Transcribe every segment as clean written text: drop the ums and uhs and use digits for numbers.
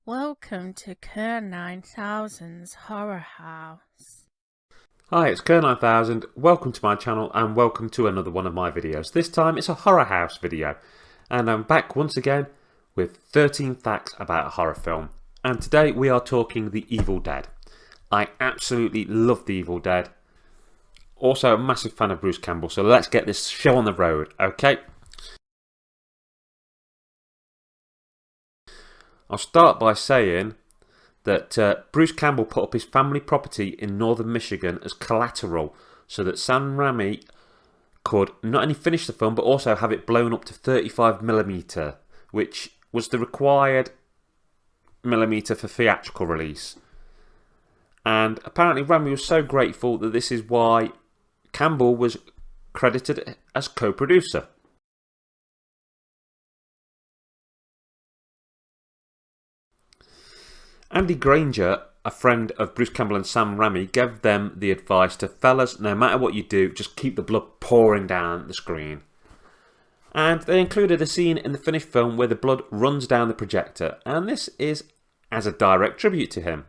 Welcome to KERR9000'S Horror House. Hi, it's KERR9000. Welcome to my channel and welcome to another one of my videos. This time it's a horror house video and I'm back once again with 13 facts about a horror film. And today we are talking The Evil Dead. I absolutely love The Evil Dead. Also a massive fan of Bruce Campbell, so let's get this show on the road, okay? I'll start by saying that Bruce Campbell put up his family property in northern Michigan as collateral so that Sam Raimi could not only finish the film but also have it blown up to 35mm, which was the required millimeter for theatrical release. And apparently Raimi was so grateful that this is why Campbell was credited as co-producer. Andy Granger, a friend of Bruce Campbell and Sam Raimi, gave them the advice to, fellas, no matter what you do, just keep the blood pouring down the screen. And they included a scene in the finished film where the blood runs down the projector, and this is as a direct tribute to him.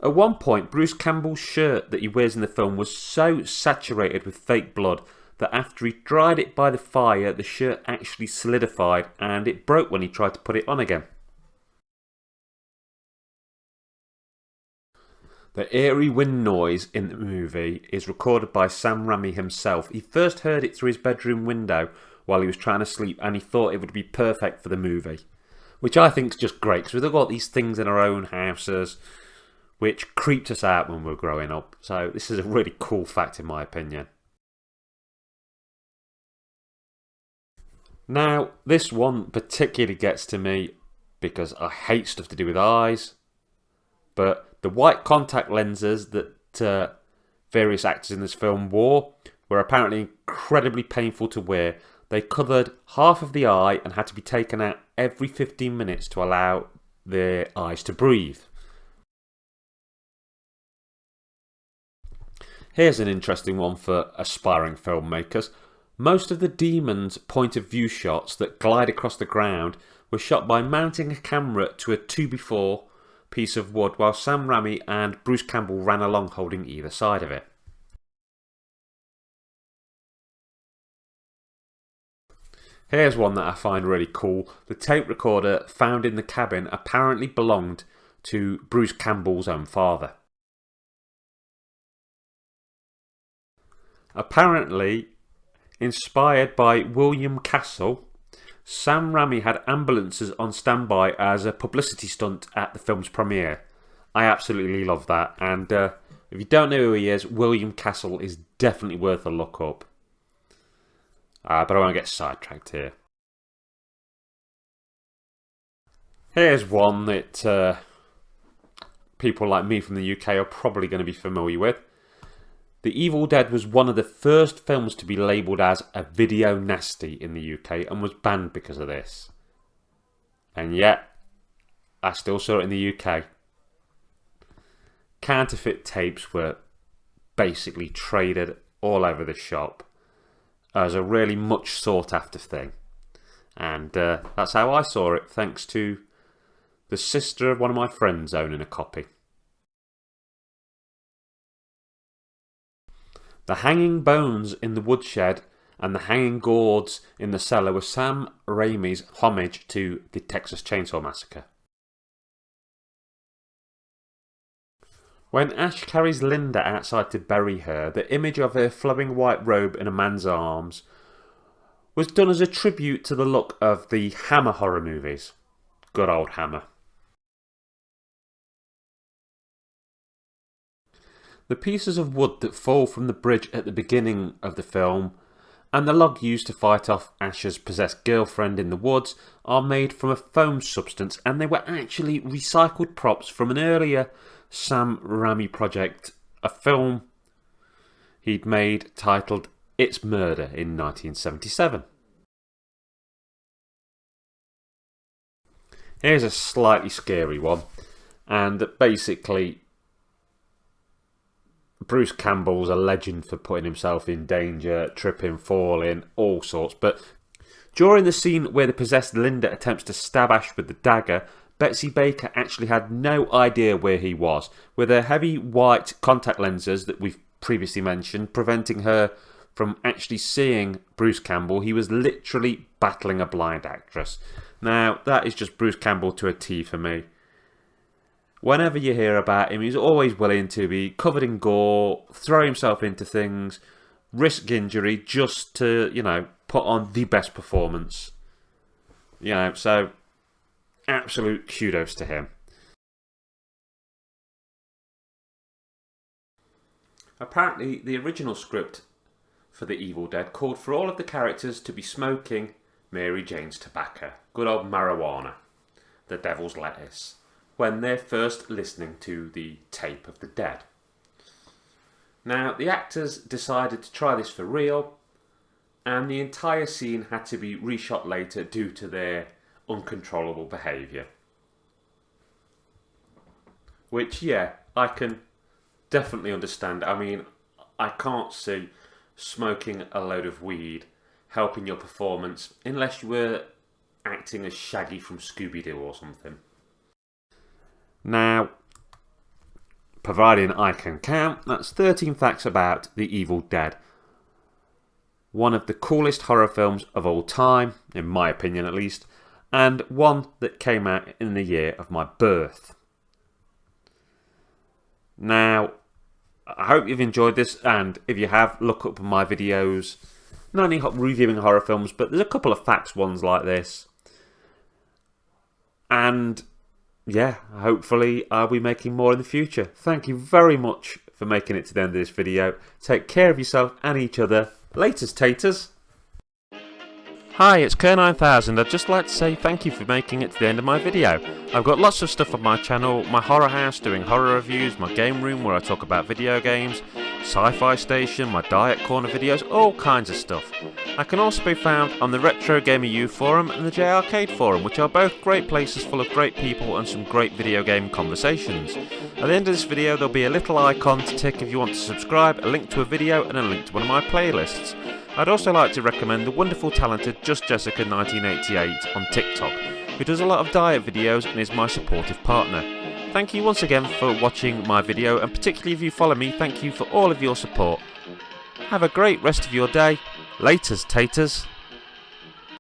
At one point, Bruce Campbell's shirt that he wears in the film was so saturated with fake blood that after he dried it by the fire, the shirt actually solidified and it broke when he tried to put it on again. The eerie wind noise in the movie is recorded by Sam Raimi himself. He first heard it through his bedroom window while he was trying to sleep and he thought it would be perfect for the movie. Which I think is just great because we've got these things in our own houses which creeped us out when we were growing up. So this is a really cool fact in my opinion. Now, this one particularly gets to me because I hate stuff to do with eyes. But the white contact lenses that various actors in this film wore were apparently incredibly painful to wear. They covered half of the eye and had to be taken out every 15 minutes to allow their eyes to breathe. Here's an interesting one for aspiring filmmakers. Most of the demons' point of view shots that glide across the ground were shot by mounting a camera to a 2x4 piece of wood while Sam Raimi and Bruce Campbell ran along holding either side of it. Here's one that I find really cool. The tape recorder found in the cabin apparently belonged to Bruce Campbell's own father. Apparently, inspired by William Castle, Sam Raimi had ambulances on standby as a publicity stunt at the film's premiere. I absolutely love that, and if you don't know who he is, William Castle is definitely worth a look up. But I won't get sidetracked here. Here's one that people like me from the UK are probably going to be familiar with. The Evil Dead was one of the first films to be labelled as a video nasty in the UK and was banned because of this. And yet, I still saw it in the UK. Counterfeit tapes were basically traded all over the shop as a really much sought after thing. And that's how I saw it, thanks to the sister of one of my friends owning a copy. The hanging bones in the woodshed and the hanging gourds in the cellar were Sam Raimi's homage to the Texas Chainsaw Massacre. When Ash carries Linda outside to bury her, the image of her flowing white robe in a man's arms was done as a tribute to the look of the Hammer horror movies. Good old Hammer. The pieces of wood that fall from the bridge at the beginning of the film and the log used to fight off Ash's possessed girlfriend in the woods are made from a foam substance, and they were actually recycled props from an earlier Sam Raimi project, a film he'd made titled It's Murder in 1977. Here's a slightly scary one, and basically Bruce Campbell's a legend for putting himself in danger, tripping, falling, all sorts. But during the scene where the possessed Linda attempts to stab Ash with the dagger, Betsy Baker actually had no idea where he was, with her heavy white contact lenses that we've previously mentioned preventing her from actually seeing Bruce Campbell. He was literally battling a blind actress. Now, that is just Bruce Campbell to a T for me. Whenever you hear about him, he's always willing to be covered in gore, throw himself into things, risk injury just to, put on the best performance. So absolute kudos to him. Apparently, the original script for The Evil Dead called for all of the characters to be smoking Mary Jane's tobacco, good old marijuana, the devil's lettuce, when they're first listening to the tape of the dead. Now, the actors decided to try this for real, and the entire scene had to be reshot later due to their uncontrollable behaviour. Which, yeah, I can definitely understand. I mean, I can't see smoking a load of weed helping your performance unless you were acting as Shaggy from Scooby-Doo or something. Now, providing I can count, that's 13 facts about The Evil Dead. One of the coolest horror films of all time, in my opinion at least, and one that came out in the year of my birth. Now, I hope you've enjoyed this, and if you have, look up my videos. Not only reviewing horror films, but there's a couple of facts ones like this. And yeah, hopefully I'll be making more in the future. Thank you very much for making it to the end of this video. Take care of yourself and each other. Laters, taters. Hi, it's KERR9000'S. I'd just like to say thank you for making it to the end of my video. I've got lots of stuff on my channel, my horror house doing horror reviews, my game room where I talk about video games, sci-fi station, my diet corner videos, all kinds of stuff. I can also be found on the Retro Gamer U forum and the J Arcade forum, which are both great places full of great people and some great video game conversations. At the end of this video there'll be a little icon to tick if you want to subscribe, a link to a video and a link to one of my playlists. I'd also like to recommend the wonderful talented Just Jessica 1988 on TikTok, who does a lot of diet videos and is my supportive partner. Thank you once again for watching my video, and particularly if you follow me, thank you for all of your support. Have a great rest of your day. Laters, taters.